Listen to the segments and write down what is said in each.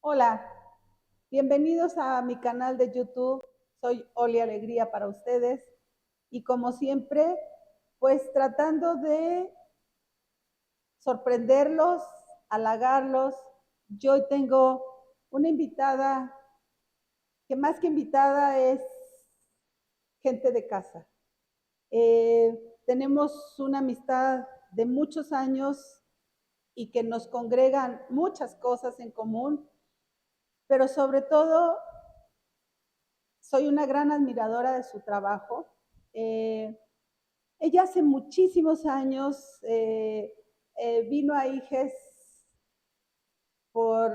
Hola, bienvenidos a mi canal de YouTube. Soy Oli Alegría para ustedes y como siempre, pues tratando de sorprenderlos, halagarlos. Yo hoy tengo una invitada que más que invitada es gente de casa. Tenemos una amistad de muchos años y que nos congregan muchas cosas en común, pero sobre todo soy una gran admiradora de su trabajo. Eh, Ella hace muchísimos años vino a IGES por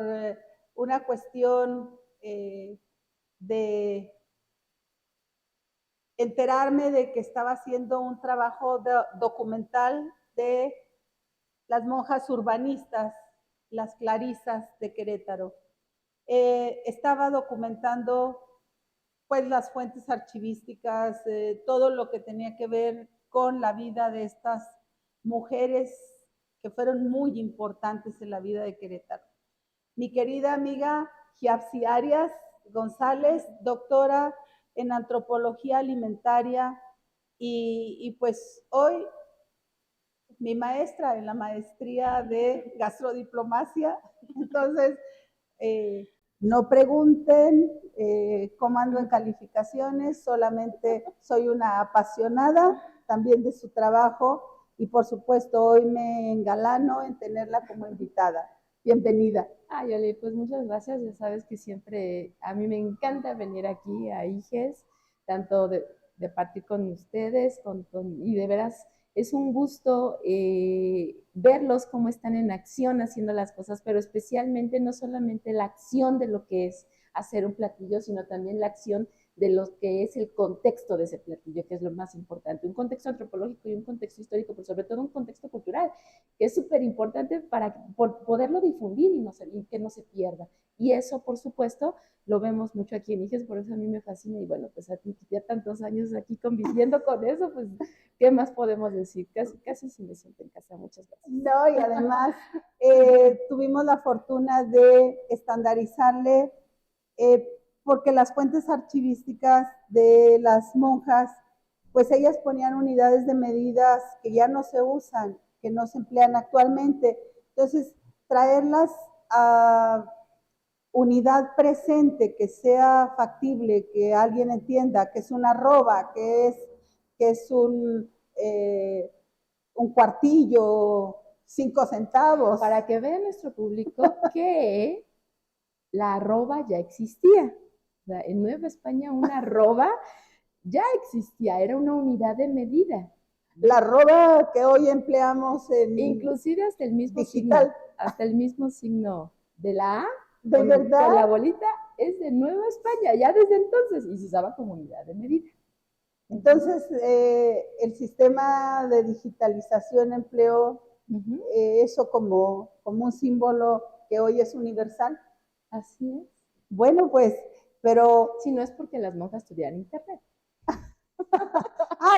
una cuestión de enterarme de que estaba haciendo un trabajo documental de las monjas urbanistas, las clarisas de Querétaro. Estaba documentando pues las fuentes archivísticas, todo lo que tenía que ver con la vida de estas mujeres que fueron muy importantes en la vida de Querétaro. Mi querida amiga Giapsi Arias González, doctora en antropología alimentaria y pues hoy mi maestra en la maestría de gastrodiplomacia. Entonces, no pregunten cómo ando en calificaciones, solamente soy una apasionada también de su trabajo y por supuesto hoy me engalano en tenerla como invitada. Bienvenida. Ay, Oli, pues muchas gracias. Ya sabes que siempre a mí me encanta venir aquí a IGES, tanto de partir con ustedes, y de veras es un gusto verlos cómo están en acción haciendo las cosas, pero especialmente no solamente la acción de lo que es hacer un platillo, sino también la acción de lo que es el contexto de ese platillo, que es lo más importante, un contexto antropológico y un contexto histórico, pero sobre todo un contexto cultural, que es súper importante para poderlo difundir y que no se pierda. Y eso, por supuesto, lo vemos mucho aquí en IGES, por eso a mí me fascina. Y bueno, pues a ti ya tantos años aquí conviviendo con eso, pues, ¿qué más podemos decir? Casi, casi sí me siento en casa. Muchas gracias. No, y además tuvimos la fortuna de estandarizarle, eh, porque las fuentes archivísticas de las monjas, pues ellas ponían unidades de medidas que ya no se usan, que no se emplean actualmente. Entonces, traerlas a unidad presente, que sea factible, que alguien entienda que es una arroba, que es un cuartillo, 5 centavos. Para que vea nuestro público que la arroba ya existía. O sea, en Nueva España una arroba ya existía, era una unidad de medida. La arroba que hoy empleamos en Inclusive digital. hasta el mismo signo de la A ¿De con verdad? la bolita es de Nueva España, ya desde entonces, y se usaba como unidad de medida. Entonces, el sistema de digitalización empleó eso como un símbolo que hoy es universal. Así es. Bueno, pues, pero, Si no es porque las monjas estudiaban internet.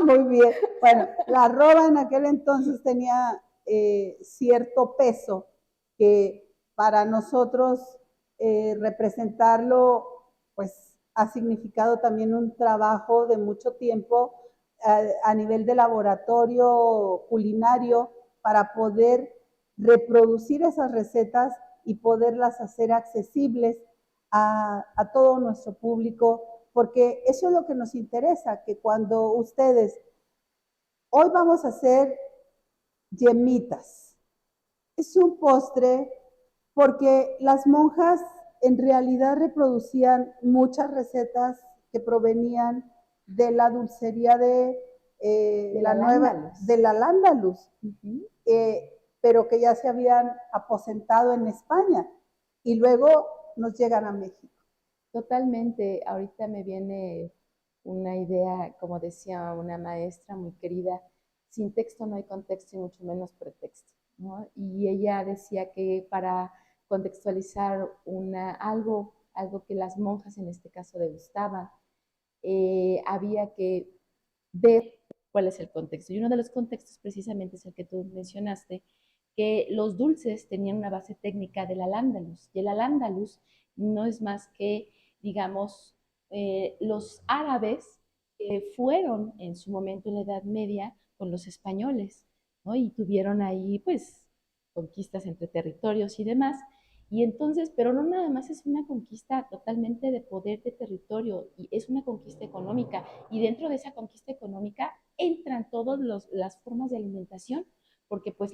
muy bien. Bueno, la arroba en aquel entonces tenía cierto peso que para nosotros representarlo, pues ha significado también un trabajo de mucho tiempo a nivel de laboratorio culinario para poder reproducir esas recetas y poderlas hacer accesibles a todo nuestro público, porque eso es lo que nos interesa, que cuando ustedes, hoy vamos a hacer yemitas, es un postre porque las monjas en realidad reproducían muchas recetas que provenían de la dulcería De la la nueva, Lándalus. de la Lándalus, Uh-huh. pero que ya se habían aposentado en España y luego nos llegan a México. Totalmente. Ahorita me viene una idea, como decía una maestra muy querida, sin texto no hay contexto y mucho menos pretexto, ¿no? Y ella decía que para contextualizar algo que las monjas en este caso degustaban, había que ver cuál es el contexto. Y uno de los contextos precisamente es el que tú mencionaste, que los dulces tenían una base técnica del al-Ándalus, y el al-Ándalus no es más que, digamos, los árabes que fueron en su momento en la Edad Media con los españoles, ¿no? Y tuvieron ahí, pues, conquistas entre territorios y demás. Y entonces, pero no nada más es una conquista totalmente de poder de territorio, y es una conquista económica. Y dentro de esa conquista económica entran todas las formas de alimentación, porque pues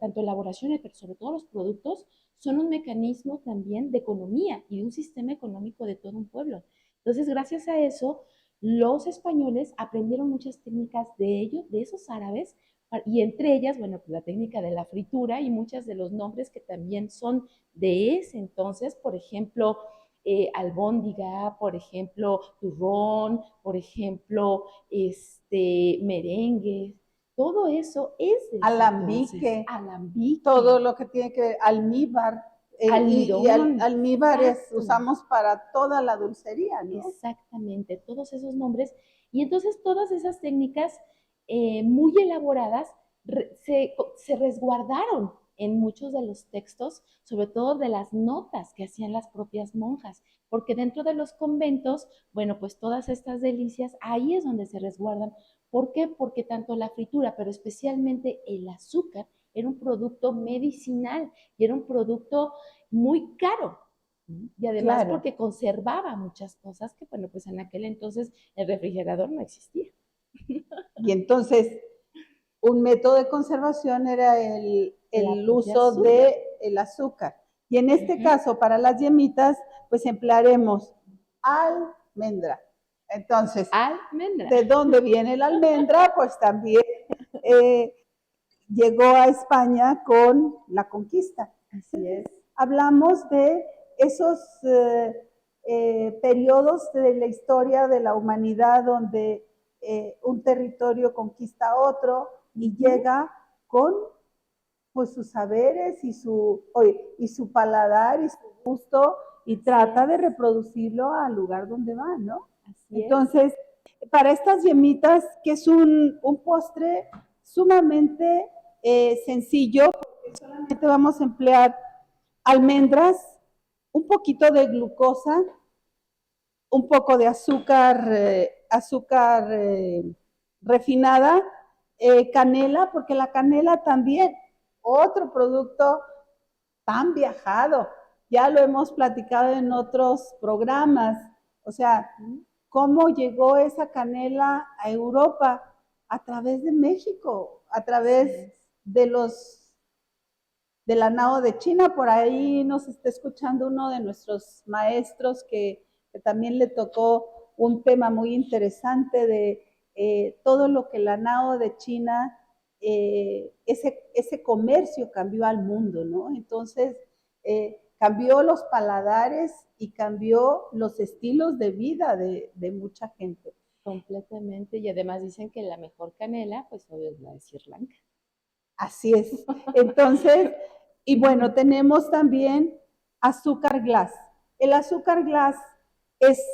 tanto elaboraciones, pero sobre todo los productos, son un mecanismo también de economía y de un sistema económico de todo un pueblo. Entonces, gracias a eso, los españoles aprendieron muchas técnicas de ellos, de esos árabes, y entre ellas, bueno, pues la técnica de la fritura y muchos de los nombres que también son de ese entonces, por ejemplo, albóndiga, por ejemplo, turrón, por ejemplo, merengue, todo eso es de ese entonces. Alambique, todo lo que tiene que ver, almíbar, almidón, almíbares usamos para toda la dulcería, ¿no? Exactamente, todos esos nombres. Y entonces todas esas técnicas muy elaboradas se resguardaron en muchos de los textos, sobre todo de las notas que hacían las propias monjas, porque dentro de los conventos, bueno, pues todas estas delicias, ahí es donde se resguardan. ¿Por qué? Porque tanto la fritura, pero especialmente el azúcar, era un producto medicinal y era un producto muy caro. Y además Claro. porque conservaba muchas cosas que, bueno, pues en aquel entonces el refrigerador no existía. Y entonces, un método de conservación era el uso del azúcar. Y en este caso, para las yemitas, pues emplearemos almendra. Entonces, almendra. ¿de dónde viene la almendra? Pues también llegó a España con la conquista. Así es. Hablamos de esos periodos de la historia de la humanidad donde un territorio conquista a otro y llega con pues sus saberes y su paladar y su gusto y trata de reproducirlo al lugar donde va, ¿no? Así Entonces, para estas yemitas, que es un postre sumamente sencillo, porque solamente vamos a emplear almendras, un poquito de glucosa, un poco de azúcar refinada, canela, porque la canela también, otro producto tan viajado, ya lo hemos platicado en otros programas, o sea, cómo llegó esa canela a Europa a través de México, a través de la nao de China. Por ahí nos está escuchando uno de nuestros maestros que también le tocó un tema muy interesante de todo lo que la nao de China, ese comercio cambió al mundo, ¿no? Entonces, cambió los paladares y cambió los estilos de vida de mucha gente. Completamente, y además dicen que la mejor canela, pues obvio es la de Sri Lanka. Así es. Entonces, y bueno, tenemos también azúcar glass. El azúcar glass es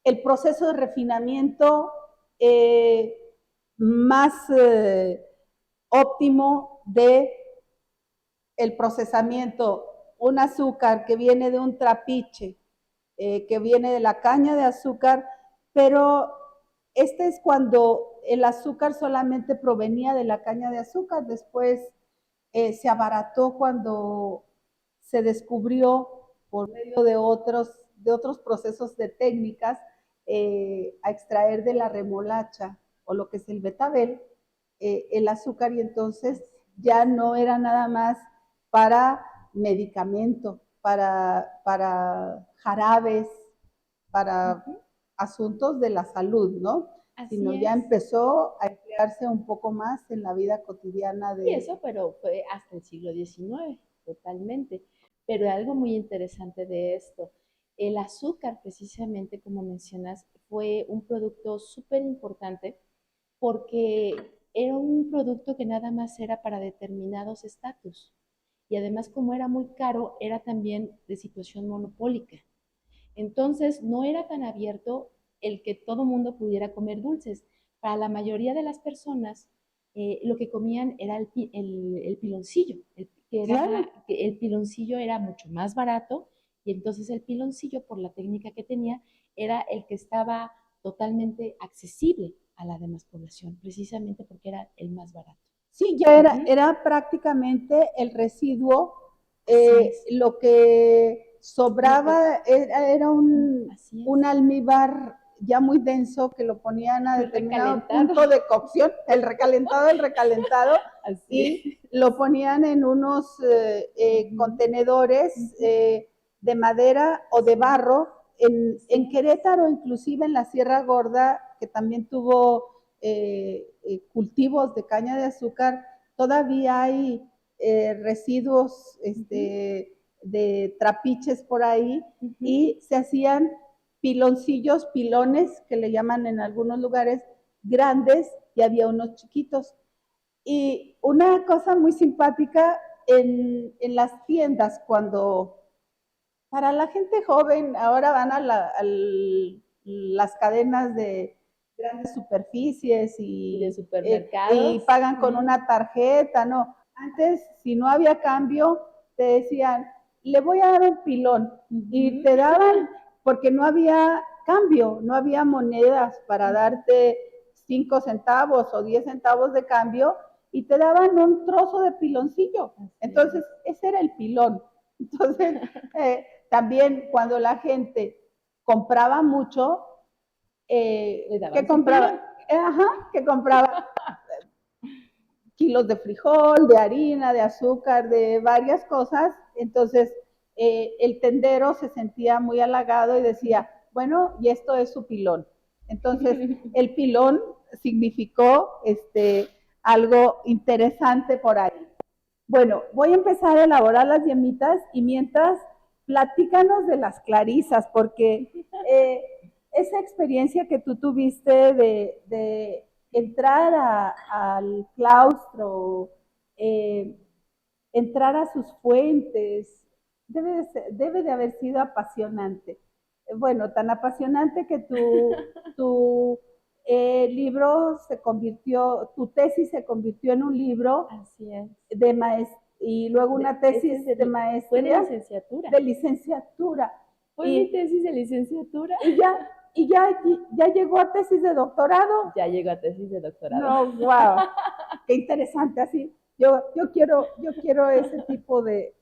el proceso de refinamiento más óptimo de el procesamiento. Un azúcar que viene de un trapiche, que viene de la caña de azúcar, pero este es cuando el azúcar solamente provenía de la caña de azúcar, después se abarató cuando se descubrió por medio de otros procesos de técnicas a extraer de la remolacha o lo que es el betabel el azúcar, y entonces ya no era nada más para medicamento, para jarabes, para asuntos de la salud, ¿no? Sino ya empezó a emplearse un poco más en la vida cotidiana de... Y eso, pero fue hasta el siglo XIX, totalmente. Pero algo muy interesante de esto, el azúcar, precisamente como mencionas, fue un producto súper importante porque era un producto que nada más era para determinados estatus. Y además, como era muy caro, era también de situación monopólica. Entonces, no era tan abierto el que todo mundo pudiera comer dulces. Para la mayoría de las personas, lo que comían era el piloncillo, Claro. que el piloncillo era mucho más barato y entonces el piloncillo, por la técnica que tenía, era el que estaba totalmente accesible a la demás población, precisamente porque era el más barato. Sí, ya Ujú. era prácticamente el residuo, Así es, lo que lo que, sobraba era así un es, almíbar ya muy denso que lo ponían a muy determinado recalentado, punto de cocción, el recalentado, y así es. lo ponían en unos Ujú. contenedores Ujú. de madera o de Sí, barro. así En es. Querétaro, inclusive en la Sierra Gorda, que también tuvo cultivos de caña de azúcar, todavía hay residuos Ujú. de trapiches por ahí Ujú. y se hacían piloncillos, pilones, que le llaman en algunos lugares, grandes y había unos chiquitos. Y una cosa muy simpática en las tiendas, cuando para la gente joven ahora van a las cadenas de grandes superficies Y de y supermercados, pagan con sí. una tarjeta, ¿no? Antes, si no había cambio, te decían, le voy a dar un pilón. Y Ujú. te daban, porque no había cambio, no había monedas para darte 5 centavos o 10 centavos de cambio, y te daban un trozo de piloncillo. Así Entonces, es. ese era el pilón. Entonces, también cuando la gente compraba mucho, Le ¿qué daban su compraba? pilón. Ajá, que compraba kilos de frijol, de harina, de azúcar, de varias cosas. Entonces, el tendero se sentía muy halagado y decía, bueno, y esto es su pilón. Entonces, el pilón significó algo interesante por ahí. Bueno, voy a empezar a elaborar las yemitas y mientras platícanos de las clarisas, porque esa experiencia que tú tuviste de entrar al claustro, eh, entrar a sus fuentes, debe de haber sido apasionante. Bueno, tan apasionante que tu libro se convirtió, tu tesis se convirtió en un libro Así es. de maestría y luego una Ese es tesis de fue de maestría, licenciatura. de licenciatura. Fue mi Y, tesis de licenciatura. y ya, ya llegó a tesis de doctorado. Ya llegó a tesis de doctorado. No, wow, qué interesante así. Yo quiero ese tipo de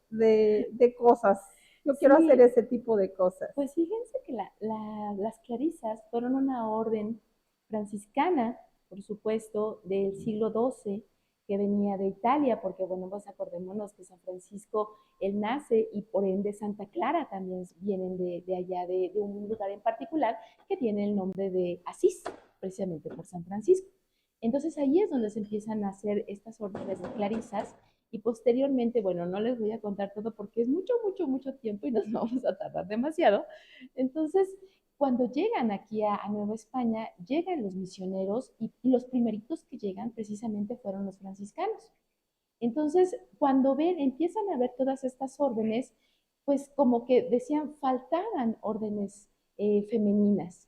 cosas. Yo quiero hacer Sí, ese tipo de cosas. pues fíjense que las clarisas fueron una orden franciscana, por supuesto, del siglo XII, que venía de Italia, porque bueno, pues acordémonos que San Francisco, él nace y por ende Santa Clara también vienen de allá, de un lugar en particular que tiene el nombre de Asís, precisamente por San Francisco. Entonces ahí es donde se empiezan a hacer estas órdenes de clarisas y posteriormente, bueno, no les voy a contar todo porque es mucho, mucho, mucho tiempo y nos vamos a tardar demasiado. Entonces, cuando llegan aquí a Nueva España, llegan los misioneros y los primeritos que llegan precisamente fueron los franciscanos. Entonces, cuando ven, empiezan a ver todas estas órdenes, pues como que decían, faltaban órdenes femeninas.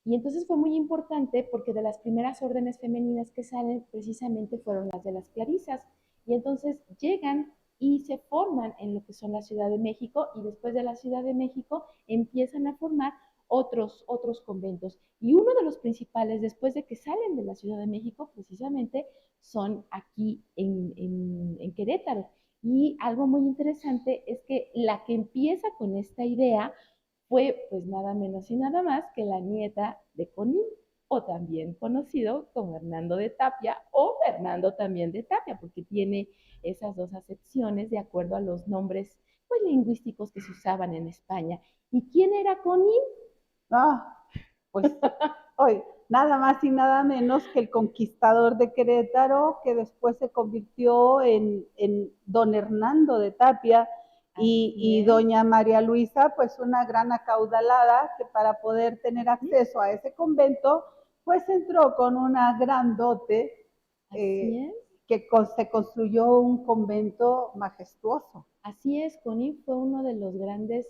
Y entonces fue muy importante porque de las primeras órdenes femeninas que salen precisamente fueron las de las clarisas. Y entonces llegan y se forman en lo que son la Ciudad de México y después de la Ciudad de México empiezan a formar otros conventos. Y uno de los principales, después de que salen de la Ciudad de México, precisamente son aquí en Querétaro. Y algo muy interesante es que la que empieza con esta idea fue pues nada menos y nada más que la nieta de Conín, o también conocido como Hernando de Tapia o Fernando también de Tapia, porque tiene esas dos acepciones de acuerdo a los nombres pues, lingüísticos que se usaban en España. ¿Y quién era Conín? Ah, pues hoy, nada más y nada menos que el conquistador de Querétaro, que después se convirtió en don Hernando de Tapia Así y es. doña María Luisa, pues una gran acaudalada que para poder tener Uh-huh. acceso a ese convento, pues entró con una gran dote Así eh, es. que se construyó un convento majestuoso. Así es, Conin fue uno de los grandes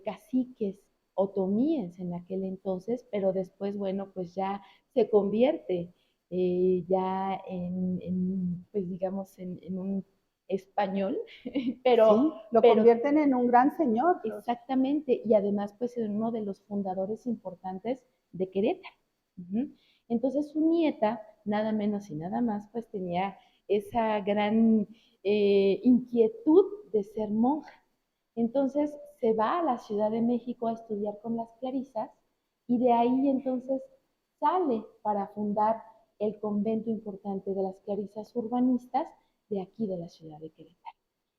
caciques otomíes en aquel entonces, pero después, bueno, pues ya se convierte ya pues digamos, en un español, Sí, lo pero convierten en un gran señor. exactamente, y además pues es uno de los fundadores importantes de Querétaro. Ujú. Entonces su nieta, nada menos y nada más, pues tenía esa gran inquietud de ser monja. Entonces se va a la Ciudad de México a estudiar con las clarisas y de ahí entonces sale para fundar el convento importante de las clarisas urbanistas de aquí de la ciudad de Querétaro.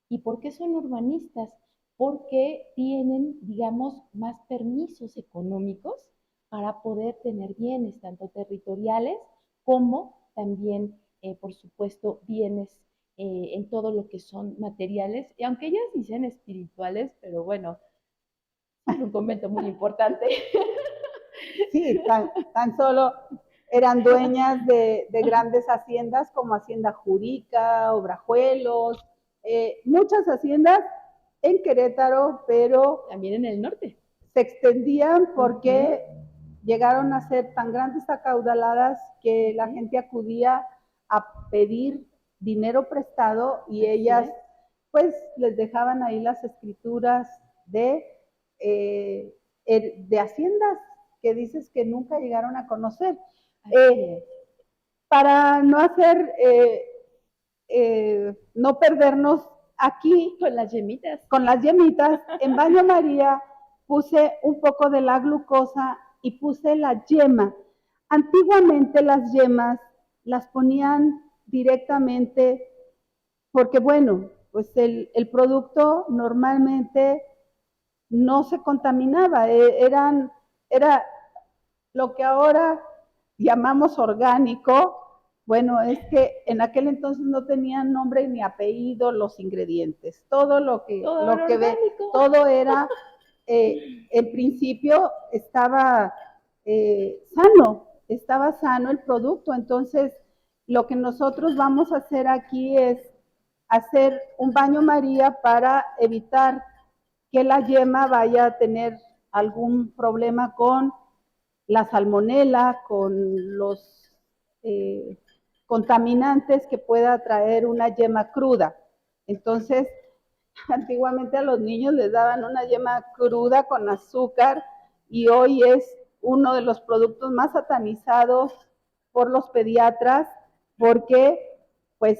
¿Y por qué son urbanistas? Porque tienen, digamos, más permisos económicos para poder tener bienes, tanto territoriales como también, por supuesto, bienes en todo lo que son materiales, y aunque ellas dicen espirituales, pero bueno, es un convento muy importante. Sí, tan solo eran dueñas de grandes haciendas como Hacienda Jurica, Obrajuelos, muchas haciendas en Querétaro, pero También en el norte. se extendían Uh -huh. porque llegaron a ser tan grandes acaudaladas que la gente acudía a pedir dinero prestado y ellas pues les dejaban ahí las escrituras eh, de haciendas que dices que nunca llegaron a conocer. Para no hacer, no perdernos aquí con las yemitas. Con las yemitas, en baño María puse un poco de la glucosa y puse la yema. Antiguamente las yemas las ponían directamente porque, bueno, pues el producto normalmente no se contaminaba, era lo que ahora llamamos orgánico. Bueno, es que en aquel entonces no tenían nombre ni apellido los ingredientes. Todo era, en principio estaba sano el producto. Entonces, lo que nosotros vamos a hacer aquí es hacer un baño María para evitar que la yema vaya a tener algún problema con la salmonela, con los contaminantes que pueda traer una yema cruda. Entonces, antiguamente a los niños les daban una yema cruda con azúcar y hoy es uno de los productos más satanizados por los pediatras porque pues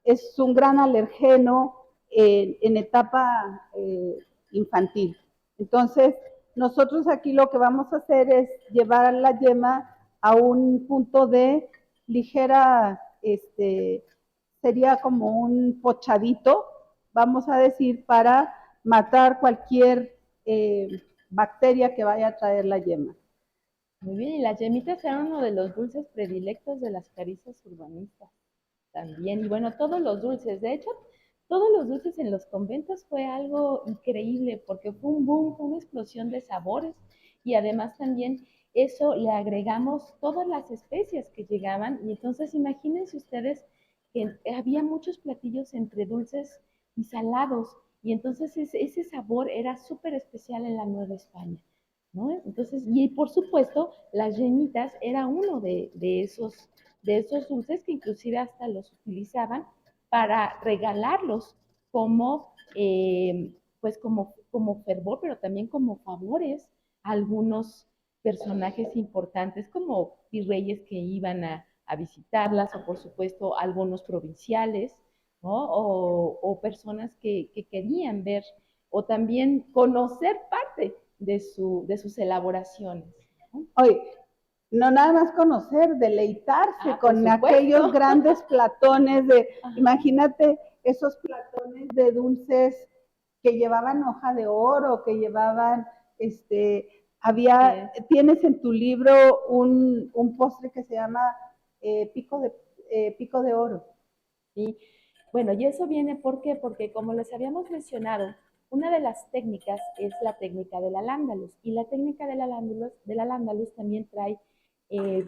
es un gran alergeno en etapa infantil. Entonces, nosotros aquí lo que vamos a hacer es llevar la yema a un punto de ligera, sería como un pochadito, vamos a decir, para matar cualquier bacteria que vaya a traer la yema. Muy bien, y las yemitas eran uno de los dulces predilectos de las caricias urbanistas también. Y bueno, todos los dulces, de hecho, todos los dulces en los conventos fue algo increíble porque fue un boom, fue una explosión de sabores y además también eso le agregamos todas las especias que llegaban y entonces imagínense ustedes que había muchos platillos entre dulces y salados y entonces ese sabor era súper especial en la Nueva España. ¿No? Entonces, y por supuesto, las yemitas era uno de esos dulces que inclusive hasta los utilizaban para regalarlos como, pues como fervor, pero también como favores a algunos personajes importantes como virreyes que iban a visitarlas o por supuesto algunos provinciales, ¿no? O personas que querían ver o también conocer parte de sus elaboraciones. ¿No? Oye, no nada más conocer, deleitarse con aquellos grandes platones imagínate esos platones de dulces que llevaban hoja de oro, que llevaban, tienes en tu libro un postre que se llama pico de oro. Sí. Bueno, y eso viene, ¿por qué? Porque como les habíamos mencionado, una de las técnicas es la técnica del alándalus, y la técnica del alándalus también trae eh,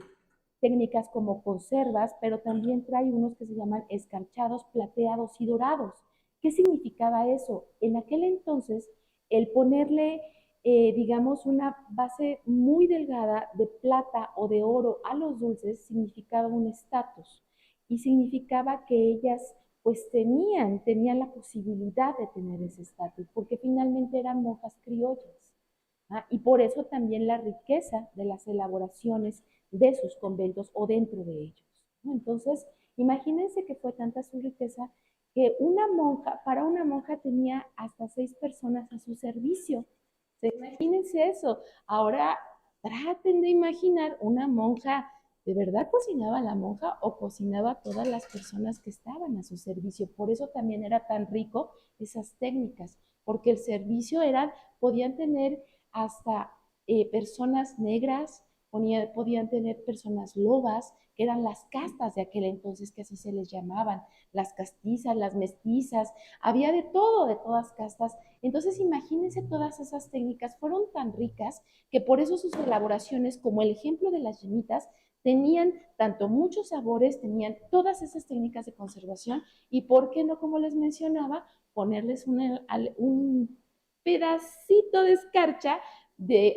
técnicas como conservas, pero también trae unos que se llaman escarchados, plateados y dorados. ¿Qué significaba eso? En aquel entonces, el ponerle digamos, una base muy delgada de plata o de oro a los dulces significaba un estatus y significaba que ellas pues tenían la posibilidad de tener ese estatus, porque finalmente eran monjas criollas. ¿Ah? Y por eso también la riqueza de las elaboraciones de sus conventos o dentro de ellos, ¿no? Entonces, imagínense que fue tanta su riqueza que para una monja tenía hasta 6 personas a su servicio. Imagínense eso. Ahora traten de imaginar una monja, ¿de verdad cocinaba la monja o cocinaba a todas las personas que estaban a su servicio? Por eso también era tan rico esas técnicas, porque el servicio podían tener hasta personas negras, podían tener personas lobas, que eran las castas de aquel entonces, que así se les llamaban, las castizas, las mestizas, había de todo, de todas castas. Entonces imagínense, todas esas técnicas fueron tan ricas que por eso sus elaboraciones, como el ejemplo de las yemitas, tenían tanto muchos sabores, tenían todas esas técnicas de conservación y, ¿por qué no, como les mencionaba, ponerles un pedacito de escarcha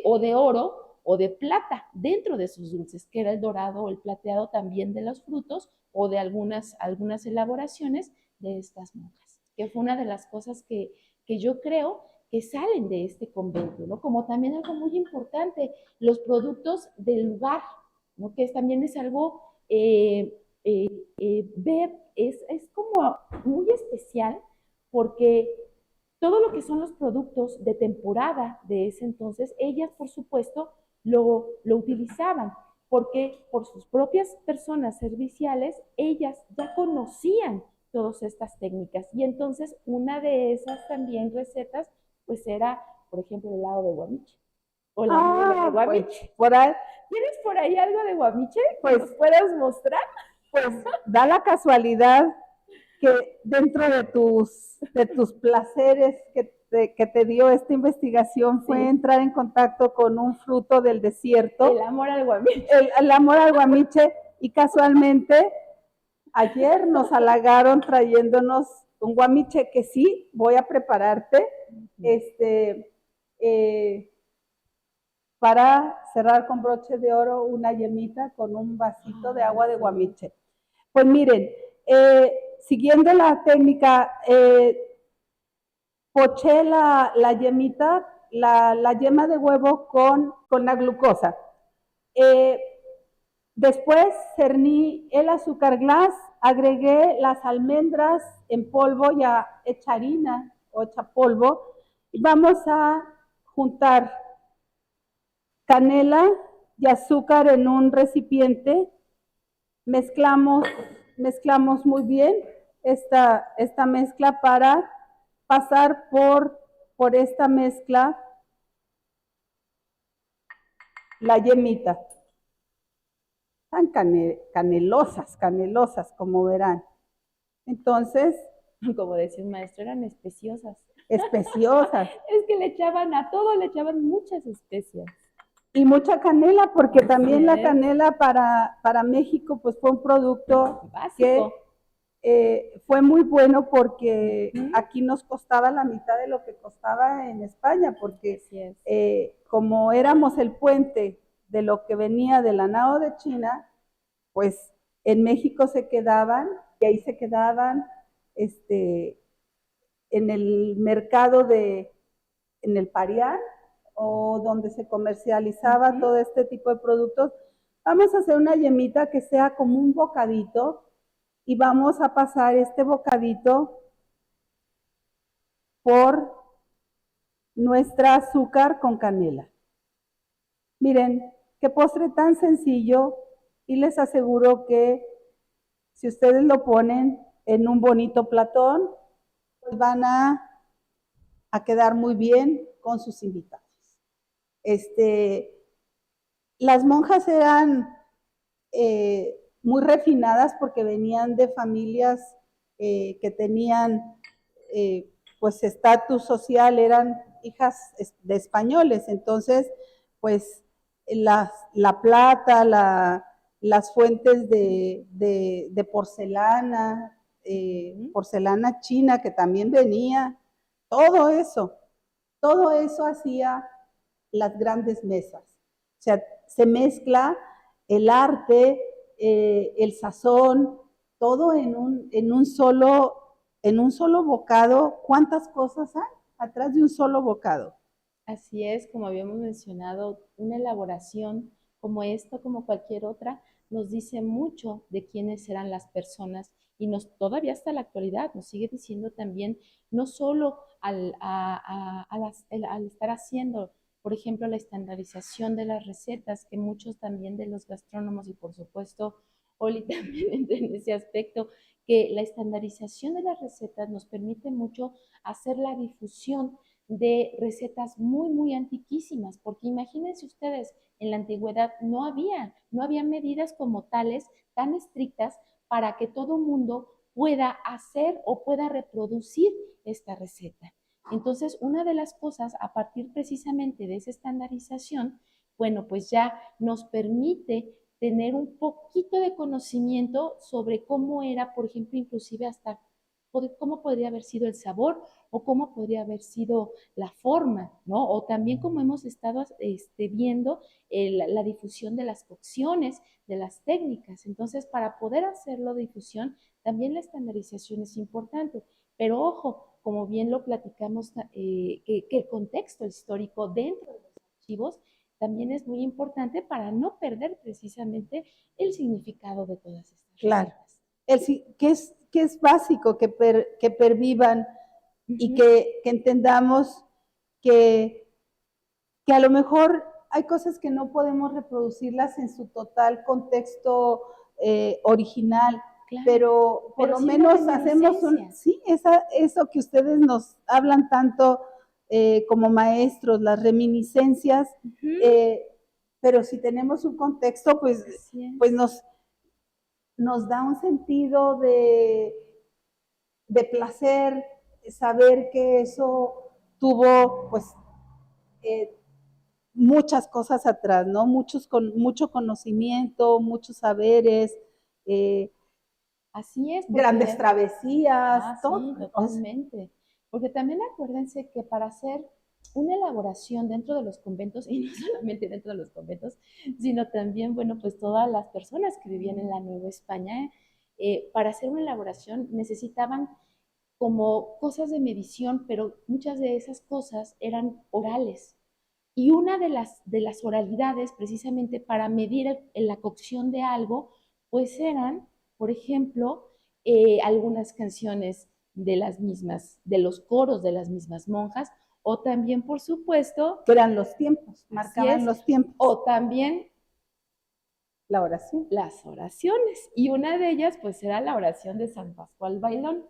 o de oro o de plata dentro de sus dulces, que era el dorado o el plateado también de los frutos o de algunas elaboraciones de estas monjas, que fue una de las cosas que yo creo que salen de este convento, ¿no? Como también algo muy importante, los productos del lugar, ¿no? Que también es algo, es como muy especial, porque todo lo que son los productos de temporada de ese entonces, ellas, por supuesto, lo utilizaban, porque por sus propias personas serviciales, ellas ya conocían todas estas técnicas. Y entonces una de esas también recetas, pues era, por ejemplo, el helado de guamiche o la nieve de guamiche. Pues, por ahí, ¿Tienes por ahí algo de guamiche pues, que nos puedas mostrar? Pues da la casualidad que dentro de tus placeres que te dio esta investigación fue Sí. entrar en contacto con un fruto del desierto. El amor al guamiche. El amor al guamiche, y casualmente ayer nos halagaron trayéndonos un guamiche que sí voy a prepararte, para cerrar con broche de oro una yemita con un vasito de agua de guamiche. Pues miren, siguiendo la técnica, poché la yemita, la yema de huevo con la glucosa. Después cerní el azúcar glass, agregué las almendras en polvo ya hecha harina o hecha polvo, y vamos a juntar canela y azúcar en un recipiente, mezclamos muy bien esta mezcla para pasar por esta mezcla la yemita. Tan canelosas, como verán. Entonces, como decía un maestro, eran especiosas. Especiosas. Es que le echaban a todo, le echaban muchas especias. Y mucha canela, porque también la canela para México pues fue un producto básico, que fue muy bueno, porque aquí nos costaba la mitad de lo que costaba en España, porque como éramos el puente de lo que venía de la nao de China, pues en México se quedaban, y ahí se quedaban en el mercado en el Parián, o donde se comercializaba todo este tipo de productos. Vamos a hacer una yemita que sea como un bocadito, y vamos a pasar este bocadito por nuestra azúcar con canela. Miren, qué postre tan sencillo, y les aseguro que si ustedes lo ponen en un bonito platón, pues van a quedar muy bien con sus invitados. Las monjas eran muy refinadas, porque venían de familias que tenían pues estatus social, eran hijas de españoles. Entonces pues la plata, las fuentes de porcelana, porcelana china que también venía, todo eso hacía las grandes mesas. O sea, se mezcla el arte, el sazón, todo en un solo bocado. ¿Cuántas cosas hay atrás de un solo bocado? Así es, como habíamos mencionado, una elaboración como esta, como cualquier otra, nos dice mucho de quiénes eran las personas y todavía hasta la actualidad nos sigue diciendo también, no solo al estar haciendo, por ejemplo, la estandarización de las recetas, que muchos también de los gastrónomos y por supuesto Oli también entra en ese aspecto, que la estandarización de las recetas nos permite mucho hacer la difusión de recetas muy, muy antiquísimas, porque imagínense ustedes, en la antigüedad no había medidas como tales tan estrictas para que todo mundo pueda hacer o pueda reproducir esta receta. Entonces, una de las cosas, a partir precisamente de esa estandarización, bueno, pues ya nos permite tener un poquito de conocimiento sobre cómo era, por ejemplo, inclusive hasta cómo podría haber sido el sabor o cómo podría haber sido la forma, ¿no? O también como hemos estado viendo la difusión de las cocciones, de las técnicas. Entonces, para poder hacerlo de difusión, también la estandarización es importante. Pero ojo, como bien lo platicamos, que el contexto histórico dentro de los archivos también es muy importante para no perder precisamente el significado de todas estas claro. recetas. Que es básico que pervivan y que entendamos que a lo mejor hay cosas que no podemos reproducirlas en su total contexto original, Claro, pero por lo menos hacemos eso que ustedes nos hablan tanto como maestros, las reminiscencias, pero si tenemos un contexto, pues nos da un sentido de placer, saber que eso tuvo pues muchas cosas atrás, ¿no? Mucho conocimiento, muchos saberes, así es. grandes travesías, todo. Sí, totalmente. Porque también acuérdense que para hacer una elaboración dentro de los conventos, y no solamente dentro de los conventos, sino también, bueno, pues todas las personas que vivían en la Nueva España, para hacer una elaboración necesitaban como cosas de medición, pero muchas de esas cosas eran orales. Y una de las oralidades, precisamente para medir la cocción de algo, pues eran, por ejemplo, algunas canciones de las mismas, de los coros de las mismas monjas, o también, por supuesto, que eran los tiempos, marcaban los tiempos. O también la oración. Las oraciones. Y una de ellas, pues, era la oración de San Pascual Bailón,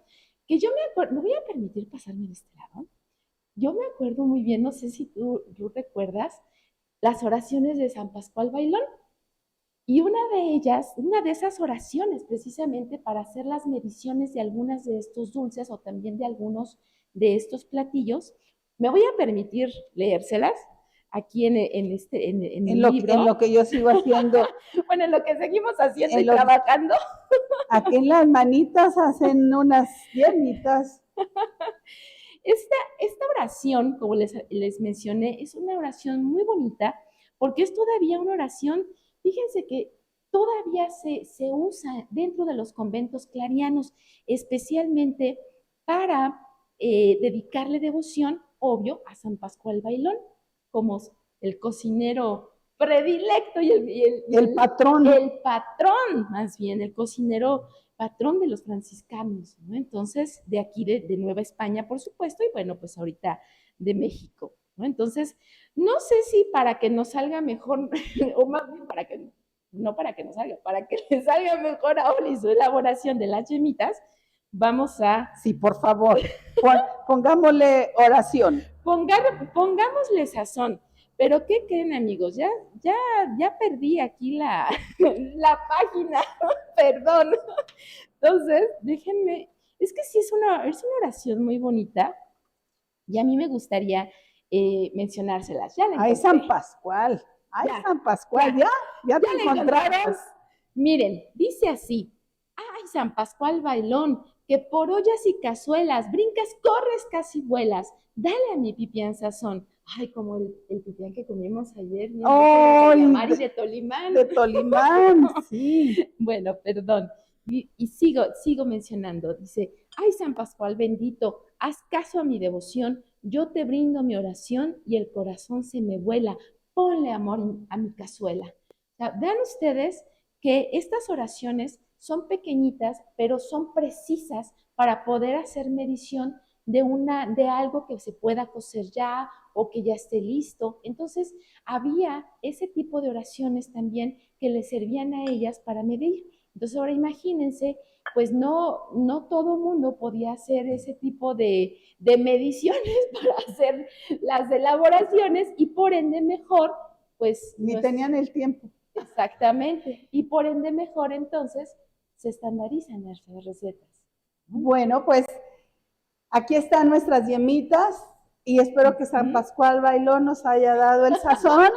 que yo me acuerdo, me voy a permitir pasarme de este lado. Yo me acuerdo muy bien, no sé si tú recuerdas, las oraciones de San Pascual Bailón. Y una de ellas, una de esas oraciones, precisamente para hacer las mediciones de algunas de estos dulces o también de algunos de estos platillos, me voy a permitir leérselas aquí en el libro. En lo que yo sigo haciendo. Bueno, en lo que seguimos haciendo y trabajando. Aquí en las manitas hacen unas piernitas. Esta oración, como les mencioné, es una oración muy bonita porque es todavía una oración, fíjense que todavía se usa dentro de los conventos clarianos, especialmente para dedicarle devoción, obvio, a San Pascual Bailón, como el cocinero predilecto y el patrón. El patrón, más bien, el cocinero patrón de los franciscanos, ¿no? Entonces, de aquí de Nueva España, por supuesto, y bueno, pues ahorita de México, ¿no? Entonces, no sé si para que nos salga mejor, o más bien para que, no para que nos salga, para que le salga mejor a Oli su elaboración de las yemitas, vamos a... Sí, por favor, pongámosle oración. Pongámosle sazón. Pero ¿qué creen, amigos? Ya perdí aquí la página, perdón. Entonces, déjenme, es que sí es una oración muy bonita y a mí me gustaría mencionárselas. Ya la encontré. Ay, San Pascual, San Pascual, ya te encontramos. Miren, dice así: ay, San Pascual Bailón, que por ollas y cazuelas brincas, corres, casi vuelas. Dale a mi pipián sazón, Ay, como el pipián que comimos ayer, bien rico de ¡Ay! Doña Mari de Tolimán. De Tolimán, sí. Bueno, perdón. Y sigo mencionando. Dice, ay, San Pascual bendito, haz caso a mi devoción, yo te brindo mi oración y el corazón se me vuela. Ponle amor a mi cazuela. O sea, vean ustedes que estas oraciones son pequeñitas, pero son precisas para poder hacer medición de algo que se pueda cocer ya o que ya esté listo. Entonces, había ese tipo de oraciones también que les servían a ellas para medir. Entonces, ahora imagínense, pues no todo mundo podía hacer ese tipo de mediciones para hacer las elaboraciones y por ende mejor, pues Ni tenían el tiempo. exactamente, y por ende mejor entonces se estandarizan las recetas. Bueno, pues aquí están nuestras yemitas y espero que San Pascual Bailón nos haya dado el sazón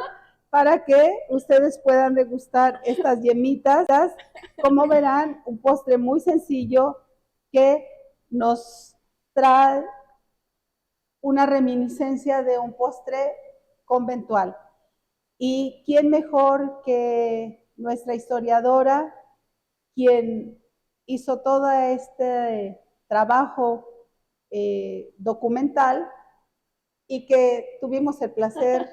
para que ustedes puedan degustar estas yemitas. Como verán, un postre muy sencillo que nos trae una reminiscencia de un postre conventual. ¿Y quién mejor que nuestra historiadora, quien hizo todo este trabajo documental y que tuvimos el placer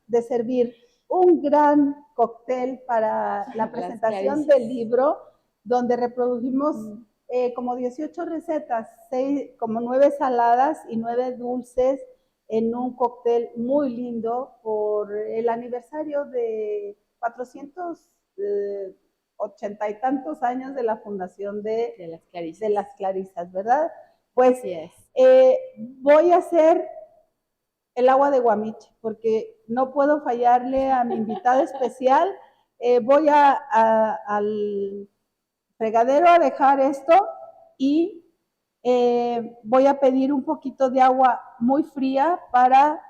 de servir un gran cóctel para la presentación del libro, donde reprodujimos como 18 recetas, como 9 saladas y 9 dulces en un cóctel muy lindo por el aniversario de 480 y tantos años de la fundación de las Clarisas, ¿verdad? Pues voy a hacer el agua de Guamiche, porque no puedo fallarle a mi invitada especial. Voy al fregadero a dejar esto y voy a pedir un poquito de agua muy fría para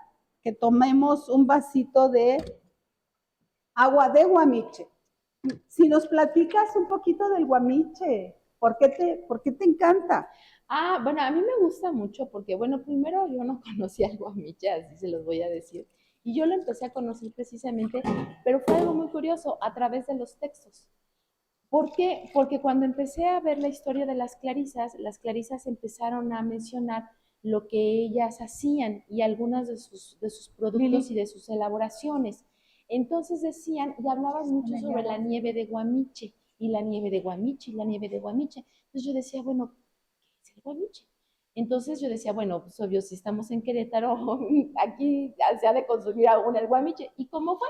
que tomemos un vasito de agua de Guamiche. Si nos platicas un poquito del Guamiche, ¿por qué te encanta? Ah, bueno, a mí me gusta mucho porque, bueno, primero yo no conocía el guamiche, así se los voy a decir. Y yo lo empecé a conocer precisamente, pero fue algo muy curioso, a través de los textos. ¿Por qué? Porque cuando empecé a ver la historia de las clarisas empezaron a mencionar lo que ellas hacían y algunos de sus productos y de sus elaboraciones. Entonces decían y hablaban mucho sobre la nieve de Guamiche y la nieve de Guamiche y la nieve de Guamiche. Entonces yo decía, bueno, ¿qué es el Guamiche? Entonces yo decía, bueno, pues obvio, si estamos en Querétaro, aquí se ha de consumir aún el Guamiche. ¿Y cómo fue?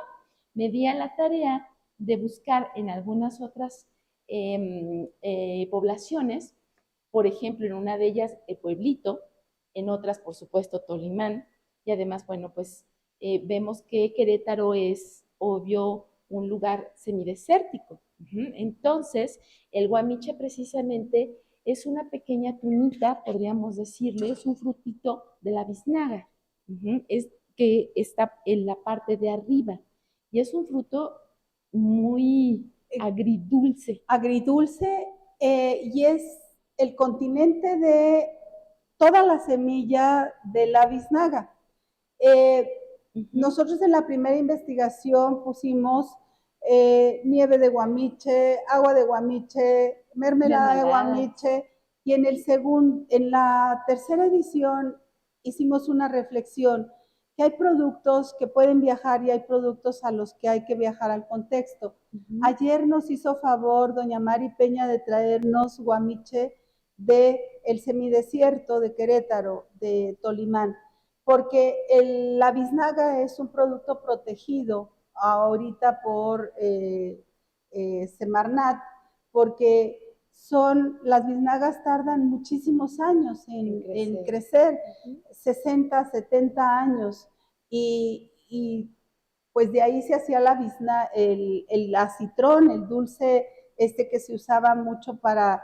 Me di a la tarea de buscar en algunas otras poblaciones, por ejemplo, en una de ellas el Pueblito, en otras, por supuesto, Tolimán, y además, bueno, pues vemos que Querétaro es, obvio, un lugar semidesértico. Entonces, el guamiche precisamente es una pequeña tunita, podríamos decirle, es un frutito de la biznaga, es que está en la parte de arriba, y es un fruto muy agridulce. Agridulce y es el continente de toda la semilla de la biznaga. Nosotros en la primera investigación pusimos nieve de guamiche, agua de guamiche, mermelada de guamiche, y en la tercera edición hicimos una reflexión que hay productos que pueden viajar y hay productos a los que hay que viajar al contexto. Ayer nos hizo favor doña Mari Peña de traernos guamiche del semidesierto de Querétaro, de Tolimán, porque la biznaga es un producto protegido ahorita por Semarnat, porque las biznagas tardan muchísimos años en crecer 60, 70 años, y pues de ahí se hacía el acitrón, el dulce que se usaba mucho para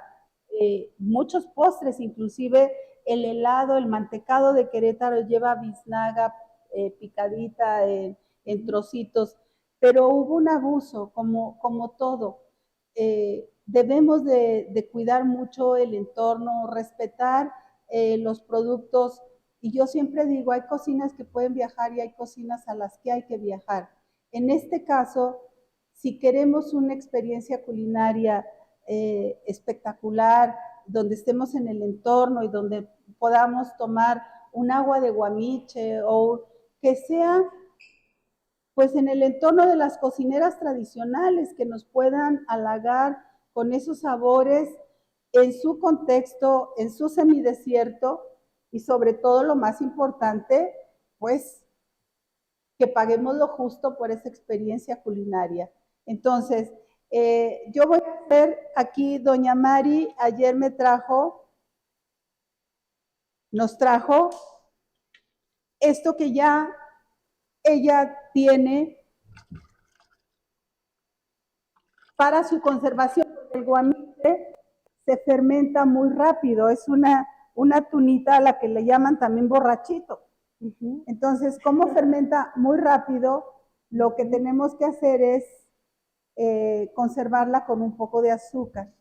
muchos postres, inclusive el helado, el mantecado de Querétaro lleva biznaga picadita en trocitos, pero hubo un abuso, como todo. Debemos de cuidar mucho el entorno, respetar los productos Y yo siempre digo, hay cocinas que pueden viajar y hay cocinas a las que hay que viajar. En este caso, si queremos una experiencia culinaria espectacular, donde estemos en el entorno y donde podamos tomar un agua de Guamiche o que sea pues en el entorno de las cocineras tradicionales que nos puedan halagar con esos sabores en su contexto, en su semidesierto y sobre todo lo más importante, pues que paguemos lo justo por esa experiencia culinaria. Entonces, yo voy a hacer aquí, doña Mari, ayer nos trajo esto que ya ella tiene para su conservación. El guamite se fermenta muy rápido, es una tunita a la que le llaman también borrachito. Entonces, como fermenta muy rápido, lo que tenemos que hacer es conservarla con un poco de azúcar.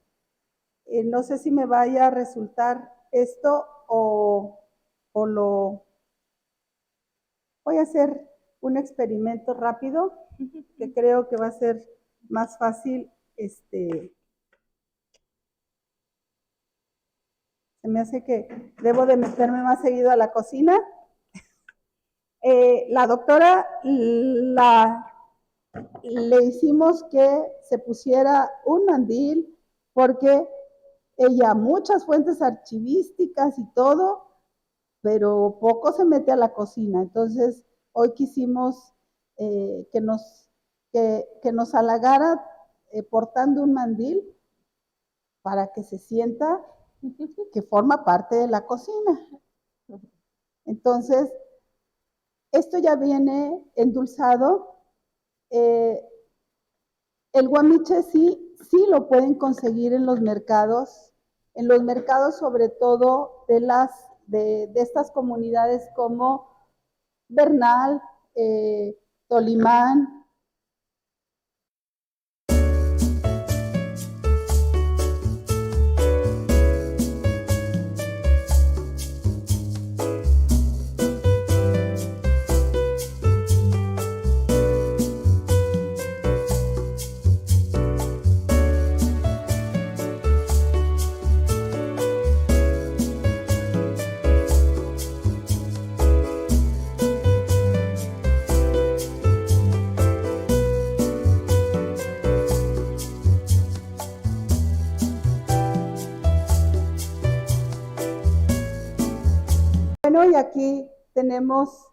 No sé si me vaya a resultar esto o lo... Voy a hacer un experimento rápido que creo que va a ser más fácil. Se me hace que debo de meterme más seguido a la cocina. La doctora le hicimos que se pusiera un mandil porque ella muchas fuentes archivísticas y todo, pero poco se mete a la cocina. Entonces, hoy quisimos que nos halagara portando un mandil para que se sienta que forma parte de la cocina. Entonces, esto ya viene endulzado. El guamiche sí lo pueden conseguir en los mercados sobre todo de estas comunidades como Bernal, Tolimán. Bueno, y aquí tenemos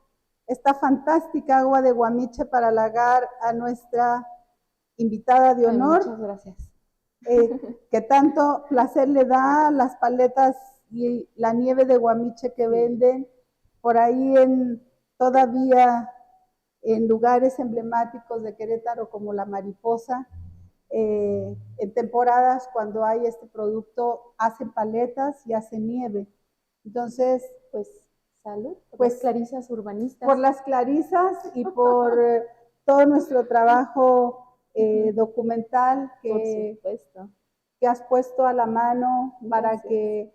esta fantástica agua de guamiche para halagar a nuestra invitada de honor. Muchas gracias. Que tanto placer le da las paletas y la nieve de guamiche que venden por ahí todavía en lugares emblemáticos de Querétaro como La Mariposa. En temporadas cuando hay este producto hacen paletas y hacen nieve. Entonces, pues salud por las clarisas urbanistas. Por las clarisas y por todo nuestro trabajo documental que has puesto a la mano para que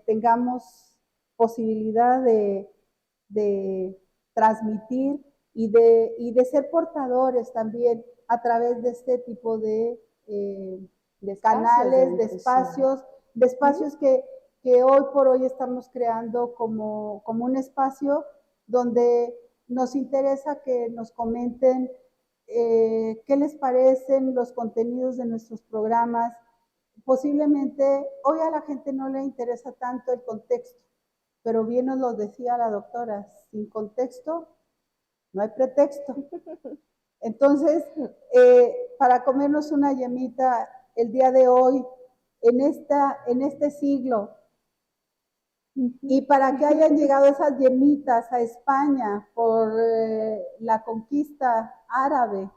tengamos posibilidad de transmitir y de ser portadores también a través de este tipo de canales, de espacios que hoy por hoy estamos creando como un espacio donde nos interesa que nos comenten qué les parecen los contenidos de nuestros programas. Posiblemente hoy a la gente no le interesa tanto el contexto, pero bien nos lo decía la doctora, sin contexto no hay pretexto. Entonces, para comernos una yemita el día de hoy, en este siglo, y para que hayan llegado esas yemitas a España por la conquista árabe,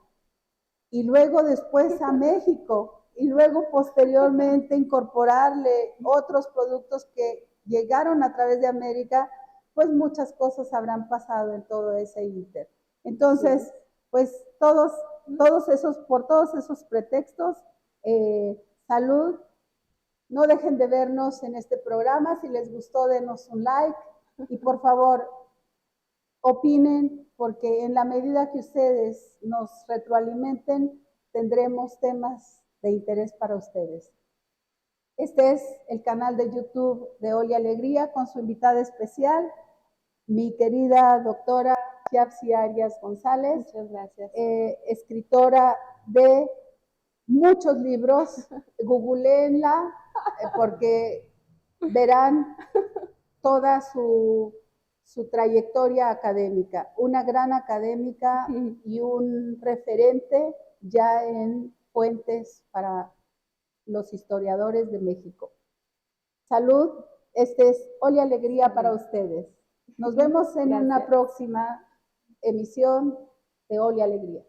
y luego después a México, y luego posteriormente incorporarle otros productos que llegaron a través de América, pues muchas cosas habrán pasado en todo ese inter. Entonces, pues por todos esos pretextos, salud. No dejen de vernos en este programa. Si les gustó, denos un like. Y por favor, opinen, porque en la medida que ustedes nos retroalimenten, tendremos temas de interés para ustedes. Este es el canal de YouTube de Oli Alegría con su invitada especial, mi querida doctora Yapsi Arias González. Muchas gracias. Escritora de muchos libros. Googleenla porque verán toda su trayectoria académica. Una gran académica y un referente ya en fuentes para los historiadores de México. Salud, este es Oli Alegría para ustedes. Nos vemos en una próxima emisión de Oli Alegría.